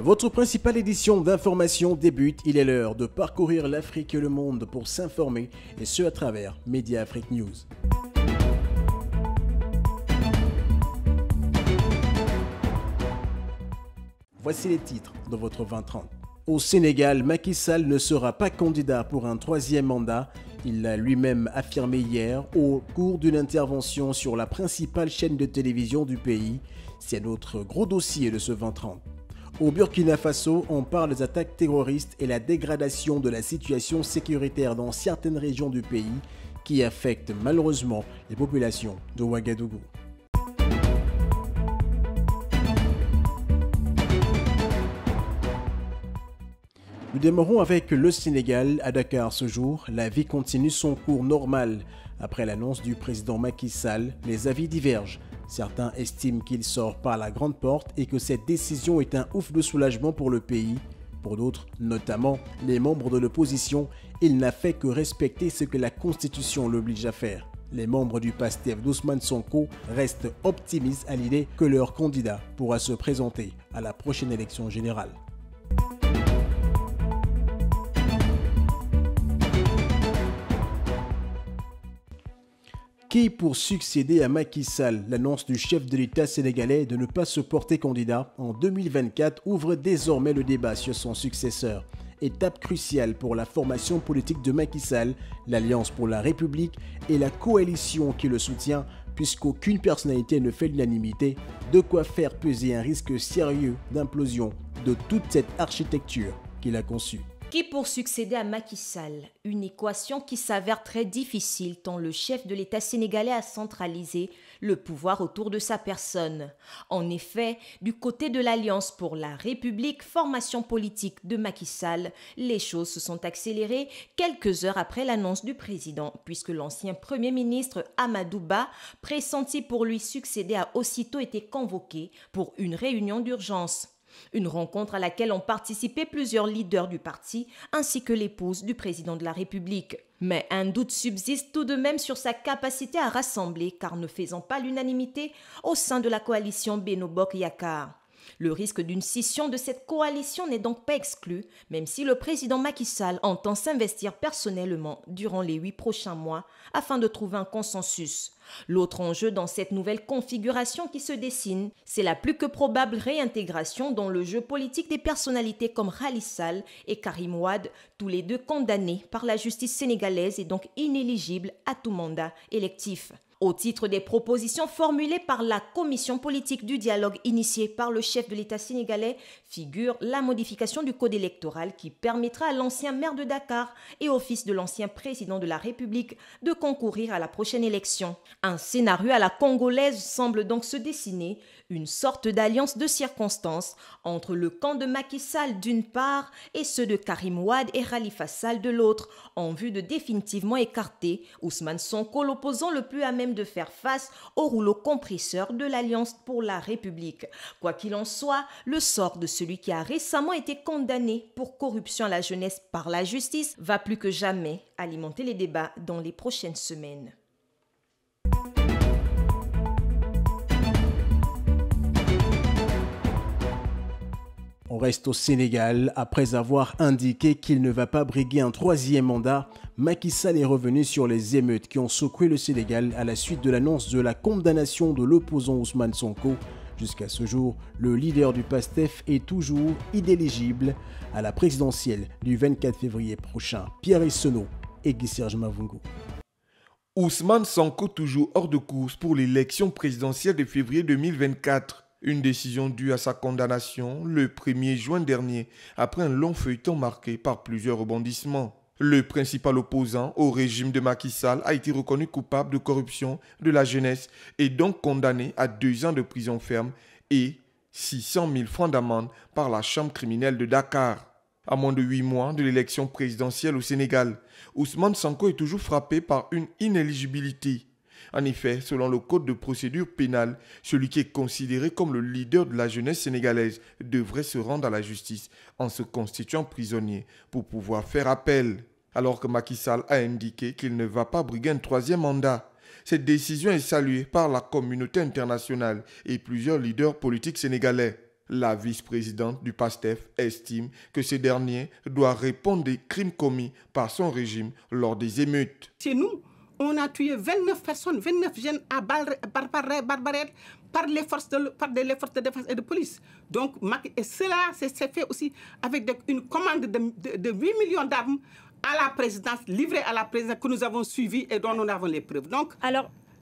Votre principale édition d'information débute. Il est l'heure de parcourir l'Afrique et le monde pour s'informer, et ce à travers Média Afrique News. Voici les titres de votre 2030. Au Sénégal, Macky Sall ne sera pas candidat pour un troisième mandat. Il l'a lui-même affirmé hier au cours d'une intervention sur la principale chaîne de télévision du pays. C'est notre gros dossier de ce 2030. Au Burkina Faso, on parle des attaques terroristes et la dégradation de la situation sécuritaire dans certaines régions du pays qui affectent malheureusement les populations de Ouagadougou. Nous démarrons avec le Sénégal. À Dakar ce jour, la vie continue son cours normal. Après l'annonce du président Macky Sall, les avis divergent. Certains estiment qu'il sort par la grande porte et que cette décision est un ouf de soulagement pour le pays. Pour d'autres, notamment les membres de l'opposition, il n'a fait que respecter ce que la Constitution l'oblige à faire. Les membres du PASTEF d'Ousmane Sonko restent optimistes à l'idée que leur candidat pourra se présenter à la prochaine élection générale. Qui pour succéder à Macky Sall? L'annonce du chef de l'État sénégalais de ne pas se porter candidat en 2024 ouvre désormais le débat sur son successeur. Étape cruciale pour la formation politique de Macky Sall, l'Alliance pour la République et la coalition qui le soutient, puisqu'aucune personnalité ne fait l'unanimité, de quoi faire peser un risque sérieux d'implosion de toute cette architecture qu'il a conçue. Qui pour succéder à Macky Sall? Une équation qui s'avère très difficile tant le chef de l'État sénégalais a centralisé le pouvoir autour de sa personne. En effet, du côté de l'Alliance pour la République, formation politique de Macky Sall, les choses se sont accélérées quelques heures après l'annonce du président, puisque l'ancien Premier ministre Amadou Ba, pressenti pour lui succéder, a aussitôt été convoqué pour une réunion d'urgence. Une rencontre à laquelle ont participé plusieurs leaders du parti ainsi que l'épouse du président de la République. Mais un doute subsiste tout de même sur sa capacité à rassembler car ne faisant pas l'unanimité au sein de la coalition Benno Bokk Yakaar. Le risque d'une scission de cette coalition n'est donc pas exclu, même si le président Macky Sall entend s'investir personnellement durant les 8 prochains mois afin de trouver un consensus. L'autre enjeu dans cette nouvelle configuration qui se dessine, c'est la plus que probable réintégration dans le jeu politique des personnalités comme Khalifa Sall et Karim Wade, tous les deux condamnés par la justice sénégalaise et donc inéligibles à tout mandat électif. Au titre des propositions formulées par la commission politique du dialogue initiée par le chef de l'État sénégalais figure la modification du code électoral qui permettra à l'ancien maire de Dakar et au fils de l'ancien président de la République de concourir à la prochaine élection. Un scénario à la congolaise semble donc se dessiner, une sorte d'alliance de circonstances entre le camp de Macky Sall d'une part et ceux de Karim Wade et Khalifa Sall de l'autre, en vue de définitivement écarter Ousmane Sonko, l'opposant le plus à même de faire face au rouleau compresseur de l'Alliance pour la République. Quoi qu'il en soit, le sort de celui qui a récemment été condamné pour corruption à la jeunesse par la justice va plus que jamais alimenter les débats dans les prochaines semaines. On reste au Sénégal. Après avoir indiqué qu'il ne va pas briguer un troisième mandat, Macky Sall est revenu sur les émeutes qui ont secoué le Sénégal à la suite de l'annonce de la condamnation de l'opposant Ousmane Sonko. Jusqu'à ce jour, le leader du PASTEF est toujours inéligible à la présidentielle du 24 février prochain. Pierre Esseno et Guy Serge Mavungo. Ousmane Sonko toujours hors de course pour l'élection présidentielle de février 2024. Une décision due à sa condamnation le 1er juin dernier, après un long feuilleton marqué par plusieurs rebondissements. Le principal opposant au régime de Macky Sall a été reconnu coupable de corruption de la jeunesse et donc condamné à 2 ans de prison ferme et 600 000 francs d'amende par la chambre criminelle de Dakar. À moins de 8 mois de l'élection présidentielle au Sénégal, Ousmane Sonko est toujours frappé par une inéligibilité. En effet, selon le code de procédure pénale, celui qui est considéré comme le leader de la jeunesse sénégalaise devrait se rendre à la justice en se constituant prisonnier pour pouvoir faire appel. Alors que Macky Sall a indiqué qu'il ne va pas briguer un troisième mandat. Cette décision est saluée par la communauté internationale et plusieurs leaders politiques sénégalais. La vice-présidente du PASTEF estime que ce dernier doit répondre des crimes commis par son régime lors des émeutes. Chez nous, on a tué 29 personnes, 29 jeunes à balles barbarettes par les forces de défense et de police. Donc, et cela s'est fait aussi avec une commande de 8 millions d'armes à la présidence, livrée à la présidence que nous avons suivie et dont nous avons les preuves. Donc,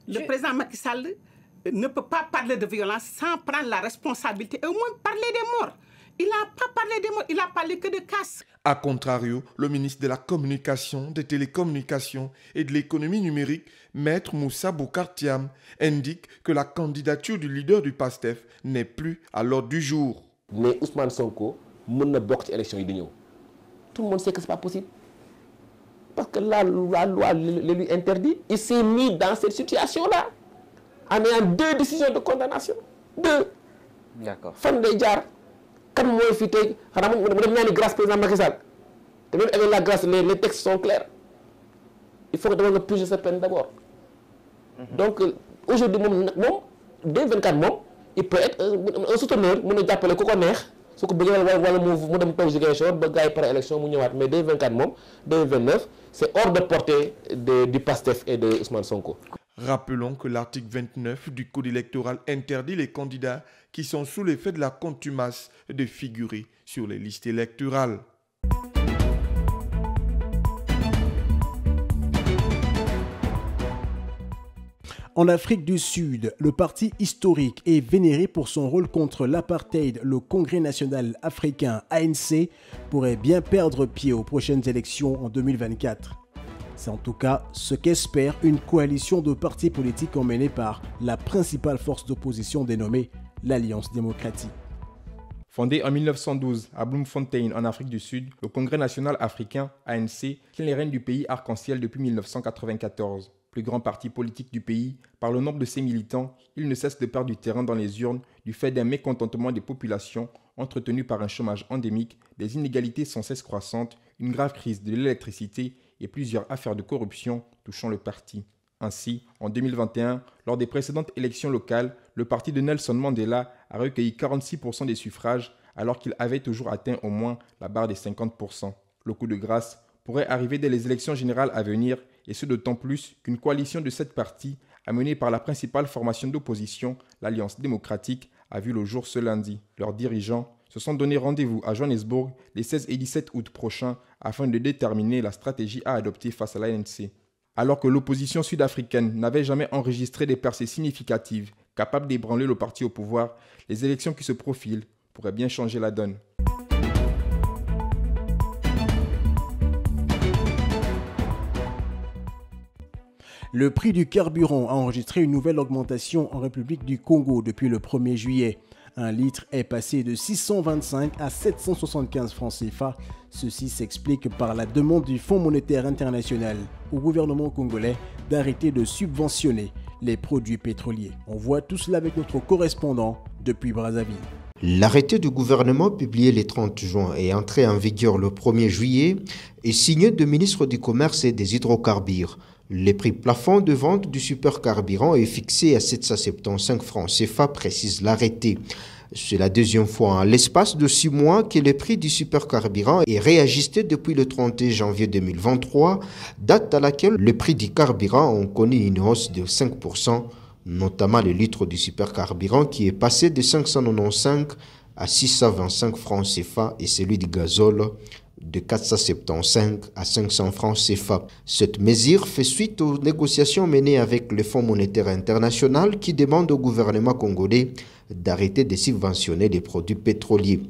le président Macky Sall ne peut pas parler de violence sans prendre la responsabilité et au moins parler des morts. Il n'a pas parlé des morts, il n'a parlé que de casse. A contrario, le ministre de la Communication, des Télécommunications et de l'Économie numérique, Maître Moussa Bocar Thiam, indique que la candidature du leader du PASTEF n'est plus à l'ordre du jour. Mais Ousmane Sonko peut bokk ci élection yi di ñëw. Tout le monde sait que ce n'est pas possible. Parce que la loi le lui interdit. Il s'est mis dans cette situation-là en ayant 2 décisions de condamnation. 2. D'accord. Fan lay jaar. Kan mooy fi tey xanaa mu dem ñaani grâce président Macky Sall. Te même avec la grâce, les textes sont clairs. Il faut que d'abord purger sa peine d'abord. Donc aujourd'hui, 2024, il peut être un souteneur, mu jàppale ku ko neex. Su ko bëggee wala mu dem toog Ziguinchor ba gars yi pare élection mu ñëwaat. Mais 2024 2029, c'est hors de portée du PASTEF et de Ousmane Sonko. Rappelons que l'article 29 du Code électoral interdit les candidats qui sont sous l'effet de la contumace de figurer sur les listes électorales. En Afrique du Sud, le parti historique et vénéré pour son rôle contre l'apartheid, le Congrès national africain ANC, pourrait bien perdre pied aux prochaines élections en 2024. C'est en tout cas ce qu'espère une coalition de partis politiques emmenée par la principale force d'opposition dénommée l'Alliance démocratique. Fondé en 1912 à Bloemfontein en Afrique du Sud, le Congrès national africain, ANC, tient les rênes du pays arc-en-ciel depuis 1994. Plus grand parti politique du pays, par le nombre de ses militants, il ne cesse de perdre du terrain dans les urnes du fait d'un mécontentement des populations entretenu par un chômage endémique, des inégalités sans cesse croissantes, une grave crise de l'électricité et plusieurs affaires de corruption touchant le parti. Ainsi, en 2021, lors des précédentes élections locales, le parti de Nelson Mandela a recueilli 46% des suffrages alors qu'il avait toujours atteint au moins la barre des 50%. Le coup de grâce pourrait arriver dès les élections générales à venir, et ce d'autant plus qu'une coalition de 7 partis, amenée par la principale formation d'opposition, l'Alliance démocratique, a vu le jour ce lundi. Leurs dirigeants se sont donné rendez-vous à Johannesburg les 16 et 17 août prochains afin de déterminer la stratégie à adopter face à l'ANC. Alors que l'opposition sud-africaine n'avait jamais enregistré des percées significatives capables d'ébranler le parti au pouvoir, les élections qui se profilent pourraient bien changer la donne. Le prix du carburant a enregistré une nouvelle augmentation en République du Congo depuis le 1er juillet. Un litre est passé de 625 à 775 francs CFA. Ceci s'explique par la demande du Fonds monétaire international au gouvernement congolais d'arrêter de subventionner les produits pétroliers. On voit tout cela avec notre correspondant depuis Brazzaville. L'arrêté du gouvernement publié le 30 juin et entré en vigueur le 1er juillet est signé du ministre du Commerce et des Hydrocarbures. Le prix plafond de vente du supercarburant est fixé à 775 francs CFA, précise l'arrêté. C'est la deuxième fois en l'espace de 6 mois que le prix du supercarburant est réajusté depuis le 31 janvier 2023, date à laquelle le prix du carburant a connu une hausse de 5%, notamment le litre du supercarburant qui est passé de 595 à 625 francs CFA et celui du gazole de 475 à 500 francs CFA. Cette mesure fait suite aux négociations menées avec le Fonds monétaire international qui demande au gouvernement congolais d'arrêter de subventionner les produits pétroliers.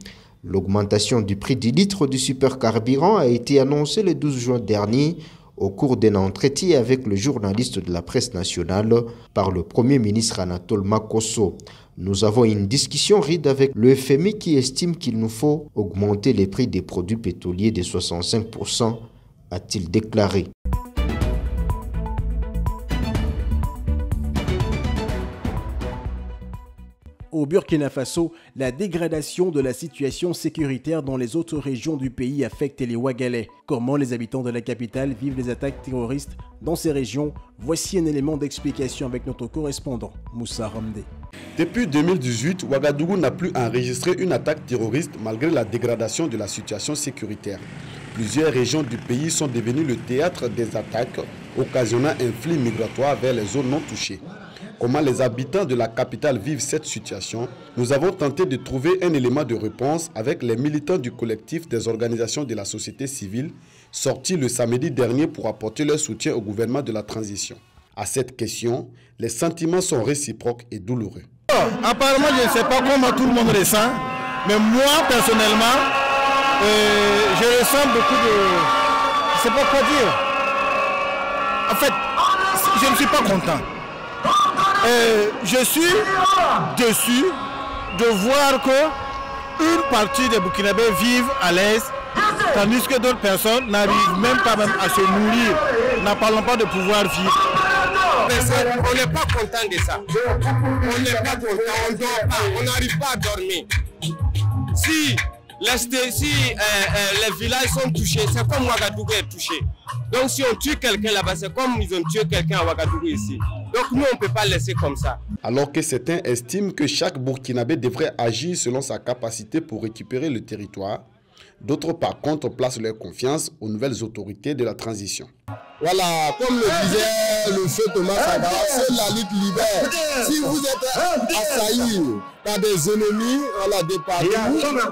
L'augmentation du prix du litre du supercarburant a été annoncée le 12 juin dernier au cours d'un entretien avec le journaliste de la presse nationale par le Premier ministre Anatole Makosso. Nous avons une discussion ride avec le FMI qui estime qu'il nous faut augmenter les prix des produits pétroliers de 65%, a-t-il déclaré. Au Burkina Faso, la dégradation de la situation sécuritaire dans les autres régions du pays affecte les Ouagalais. Comment les habitants de la capitale vivent les attaques terroristes dans ces régions? Voici un élément d'explication avec notre correspondant, Moussa Ramdé. Depuis 2018, Ouagadougou n'a plus enregistré une attaque terroriste malgré la dégradation de la situation sécuritaire. Plusieurs régions du pays sont devenues le théâtre des attaques, occasionnant un flux migratoire vers les zones non touchées. Comment les habitants de la capitale vivent cette situation? Nous avons tenté de trouver un élément de réponse avec les militants du collectif des organisations de la société civile sortis le samedi dernier pour apporter leur soutien au gouvernement de la transition. À cette question, les sentiments sont réciproques et douloureux. Apparemment, je ne sais pas comment tout le monde ressent, mais moi, personnellement, je ressens beaucoup de... Je ne sais pas quoi dire. En fait, je ne suis pas content. Je suis déçu de voir qu'une partie des Burkinabés vivent à l'aise, tandis que d'autres personnes n'arrivent même pas à se nourrir, n'en parlons pas de pouvoir vivre. On n'est pas content de ça. On n'est pas content, on ne dort pas, on n'arrive pas à dormir. Si les villages sont touchés, c'est comme Ouagadougou est touché. Donc si on tue quelqu'un là-bas, c'est comme ils ont tué quelqu'un à Ouagadougou ici. Donc nous, on ne peut pas laisser comme ça. Alors que certains estiment que chaque Burkinabé devrait agir selon sa capacité pour récupérer le territoire, d'autres par contre placent leur confiance aux nouvelles autorités de la transition. Voilà, comme le disait le feu Thomas Sankara, seule la lutte libère. Si vous êtes assailli par des ennemis, voilà, des partout,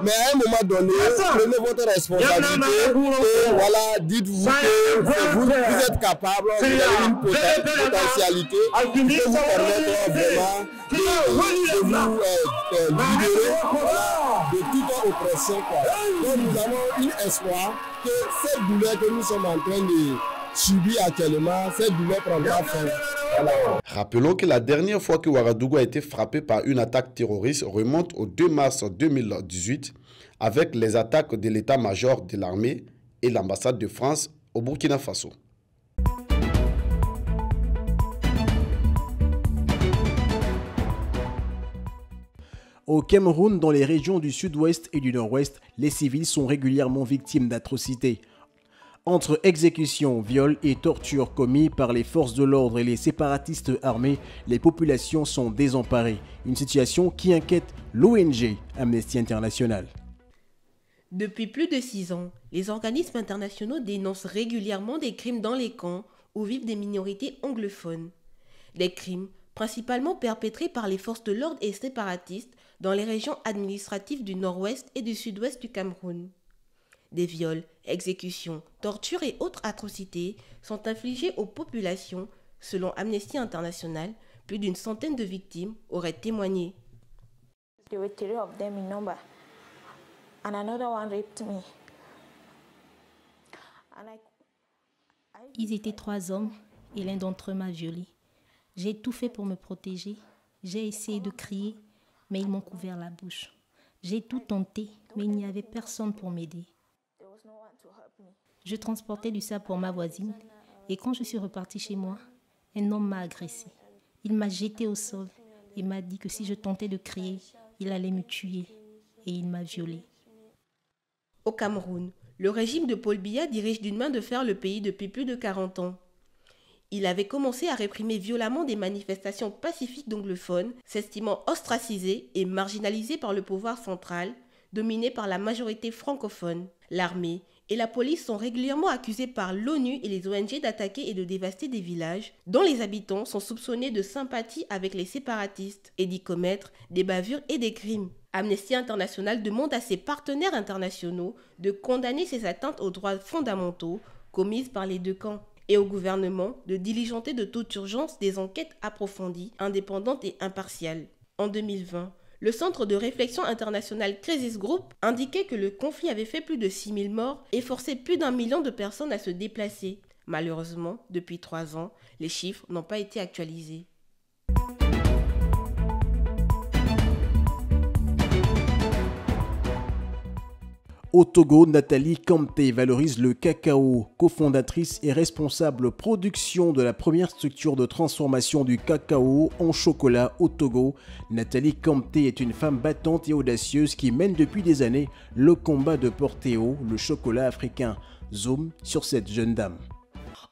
mais à un moment donné, prenez votre responsabilité et voilà, dites-vous que vous êtes capable, vous avez une potentialité qui peut vous permettre vraiment de vous libérer de toute oppression. Donc nous avons un espoir que cette douleur que nous sommes en train de subir actuellement, cette douleur prendra fin. Voilà. Rappelons que la dernière fois que Ouagadougou a été frappé par une attaque terroriste remonte au 2 mars 2018 avec les attaques de l'état-major de l'armée et l'ambassade de France au Burkina Faso. Au Cameroun, dans les régions du sud-ouest et du nord-ouest, les civils sont régulièrement victimes d'atrocités. Entre exécutions, viols et tortures commis par les forces de l'ordre et les séparatistes armés, les populations sont désemparées. Une situation qui inquiète l'ONG Amnesty International. Depuis plus de 6 ans, les organismes internationaux dénoncent régulièrement des crimes dans les camps où vivent des minorités anglophones. Des crimes principalement perpétrés par les forces de l'ordre et séparatistes dans les régions administratives du nord-ouest et du sud-ouest du Cameroun. Des viols, exécutions, tortures et autres atrocités sont infligées aux populations. Selon Amnesty International, plus d'une centaine de victimes auraient témoigné. Ils étaient 3 hommes et l'un d'entre eux m'a violée. J'ai tout fait pour me protéger. J'ai essayé de crier, mais ils m'ont couvert la bouche. J'ai tout tenté, mais il n'y avait personne pour m'aider. Je transportais du sable pour ma voisine et quand je suis repartie chez moi, un homme m'a agressée. Il m'a jetée au sol et m'a dit que si je tentais de crier, il allait me tuer et il m'a violée. Au Cameroun, le régime de Paul Biya dirige d'une main de fer le pays depuis plus de 40 ans. Il avait commencé à réprimer violemment des manifestations pacifiques d'anglophones, s'estimant ostracisés et marginalisés par le pouvoir central, dominé par la majorité francophone. L'armée et la police sont régulièrement accusés par l'ONU et les ONG d'attaquer et de dévaster des villages dont les habitants sont soupçonnés de sympathie avec les séparatistes et d'y commettre des bavures et des crimes. Amnesty International demande à ses partenaires internationaux de condamner ces atteintes aux droits fondamentaux commises par les deux camps et au gouvernement de diligenter de toute urgence des enquêtes approfondies, indépendantes et impartiales. En 2020, le Centre de réflexion international Crisis Group indiquait que le conflit avait fait plus de 6000 morts et forcé plus d'1 million de personnes à se déplacer. Malheureusement, depuis 3 ans, les chiffres n'ont pas été actualisés. Au Togo, Nathalie Kamté valorise le cacao, cofondatrice et responsable production de la première structure de transformation du cacao en chocolat au Togo. Nathalie Kamté est une femme battante et audacieuse qui mène depuis des années le combat de porter haut le chocolat africain. Zoom sur cette jeune dame.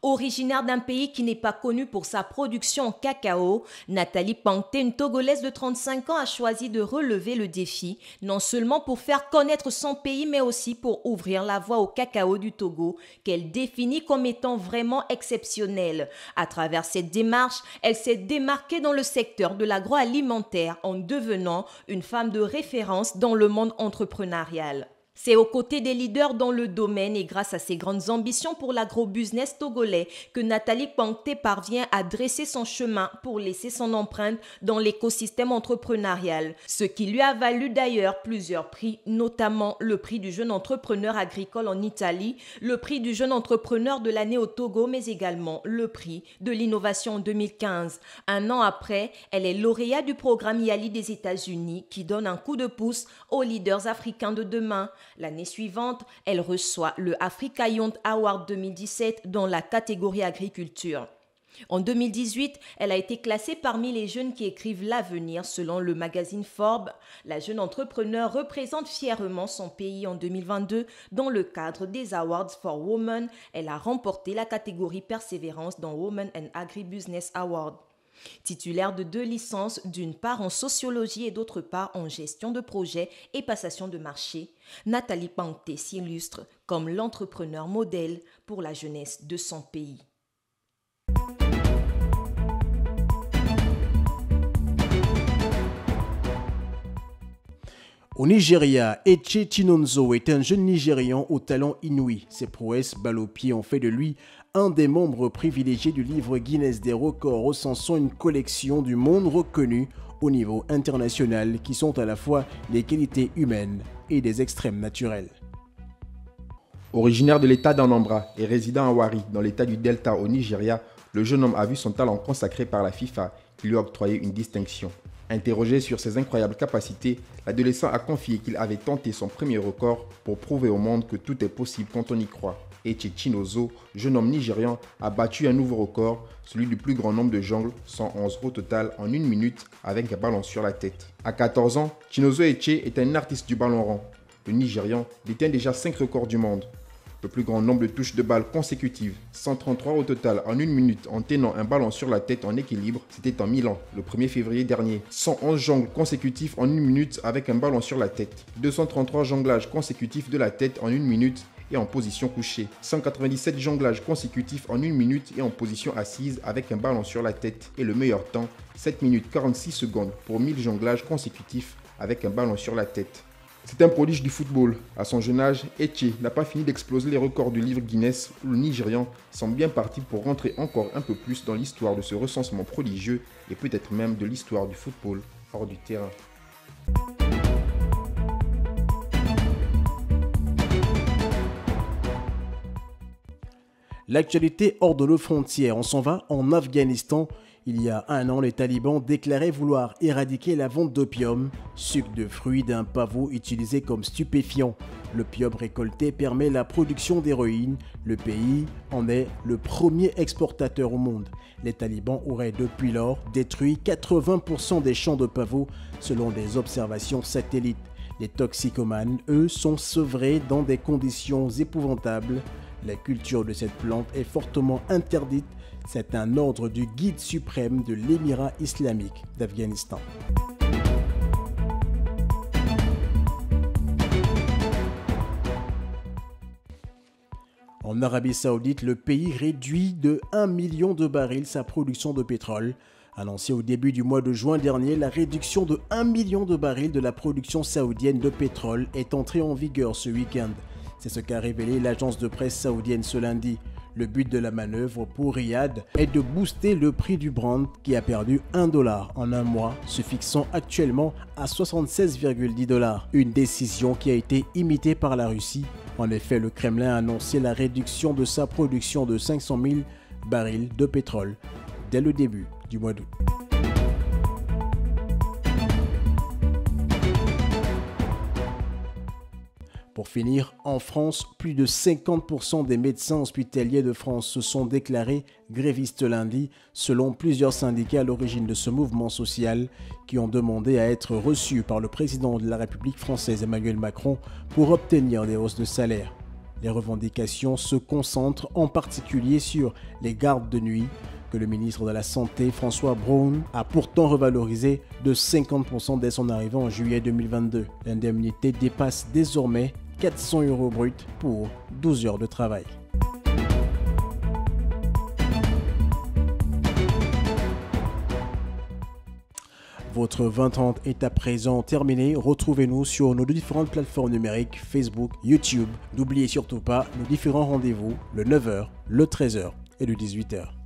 Originaire d'un pays qui n'est pas connu pour sa production en cacao, Nathalie Kamté, une Togolaise de 35 ans, a choisi de relever le défi, non seulement pour faire connaître son pays, mais aussi pour ouvrir la voie au cacao du Togo, qu'elle définit comme étant vraiment exceptionnel. À travers cette démarche, elle s'est démarquée dans le secteur de l'agroalimentaire en devenant une femme de référence dans le monde entrepreneurial. C'est aux côtés des leaders dans le domaine et grâce à ses grandes ambitions pour l'agro-business togolais que Nathalie Kamté parvient à dresser son chemin pour laisser son empreinte dans l'écosystème entrepreneurial. Ce qui lui a valu d'ailleurs plusieurs prix, notamment le prix du jeune entrepreneur agricole en Italie, le prix du jeune entrepreneur de l'année au Togo, mais également le prix de l'innovation en 2015. Un an après, elle est lauréate du programme YALI des États-Unis qui donne un coup de pouce aux leaders africains de demain. L'année suivante, elle reçoit le Africa Young Award 2017 dans la catégorie agriculture. En 2018, elle a été classée parmi les jeunes qui écrivent l'avenir selon le magazine Forbes. La jeune entrepreneur représente fièrement son pays en 2022 dans le cadre des Awards for Women. Elle a remporté la catégorie Persévérance dans Women and Agribusiness Award. Titulaire de 2 licences, d'une part en sociologie et d'autre part en gestion de projet et passation de marché, Nathalie Kamté s'illustre comme l'entrepreneur modèle pour la jeunesse de son pays. Au Nigeria, Eche Chinonso est un jeune Nigérian au talent inouï. Ses prouesses balle au pied ont fait de lui un des membres privilégiés du livre Guinness des records, recensant une collection du monde reconnue au niveau international qui sont à la fois des qualités humaines et des extrêmes naturels. Originaire de l'état d'Anambra et résidant à Warri, dans l'état du Delta au Nigeria, le jeune homme a vu son talent consacré par la FIFA qui lui a octroyé une distinction. Interrogé sur ses incroyables capacités, l'adolescent a confié qu'il avait tenté son premier record pour prouver au monde que tout est possible quand on y croit. Eche Chinonso, jeune homme nigérian, a battu un nouveau record, celui du plus grand nombre de jongles, 111 au total, en 1 minute avec un ballon sur la tête. À 14 ans, Chinonso Eche est un artiste du ballon rond. Le Nigérian détient déjà 5 records du monde. Le plus grand nombre de touches de balle consécutives, 133 au total en 1 minute en tenant un ballon sur la tête en équilibre, c'était en Milan, le 1er février dernier. 111 jongles consécutifs en 1 minute avec un ballon sur la tête. 233 jonglages consécutifs de la tête en 1 minute et en position couchée. 197 jonglages consécutifs en 1 minute et en position assise avec un ballon sur la tête. Et le meilleur temps, 7 minutes 46 secondes pour 1000 jonglages consécutifs avec un ballon sur la tête. C'est un prodige du football. À son jeune âge, Eche n'a pas fini d'exploser les records du livre Guinness où le Nigérian semble bien parti pour rentrer encore un peu plus dans l'histoire de ce recensement prodigieux et peut-être même de l'histoire du football hors du terrain. L'actualité hors de nos frontières, on s'en va en Afghanistan. Il y a 1 an, les talibans déclaraient vouloir éradiquer la vente d'opium, sucre de fruits d'un pavot utilisé comme stupéfiant. L'opium récolté permet la production d'héroïne. Le pays en est le premier exportateur au monde. Les talibans auraient depuis lors détruit 80% des champs de pavot selon des observations satellites. Les toxicomanes, eux, sont sevrés dans des conditions épouvantables. La culture de cette plante est fortement interdite. C'est un ordre du guide suprême de l'Émirat islamique d'Afghanistan. En Arabie Saoudite, le pays réduit de 1 million de barils sa production de pétrole. Annoncé au début du mois de juin dernier, la réduction de 1 million de barils de la production saoudienne de pétrole est entrée en vigueur ce week-end. C'est ce qu'a révélé l'agence de presse saoudienne ce lundi. Le but de la manœuvre pour Riyad est de booster le prix du Brent qui a perdu $1 en un mois, se fixant actuellement à 76,10 $. Une décision qui a été imitée par la Russie. En effet, le Kremlin a annoncé la réduction de sa production de 500 000 barils de pétrole dès le début du mois d'août. Pour Pour finir, en France, plus de 50% des médecins hospitaliers de France se sont déclarés grévistes lundi, selon plusieurs syndicats à l'origine de ce mouvement social qui ont demandé à être reçus par le président de la République française Emmanuel Macron pour obtenir des hausses de salaire. Les revendications se concentrent en particulier sur les gardes de nuit, que le ministre de la Santé, François Braun, a pourtant revalorisé de 50% dès son arrivée en juillet 2022. L'indemnité dépasse désormais 400 € bruts pour 12 heures de travail. Votre 20h30 est à présent terminé. Retrouvez-nous sur nos différentes plateformes numériques, Facebook, YouTube. N'oubliez surtout pas nos différents rendez-vous, le 9h, le 13h et le 18h.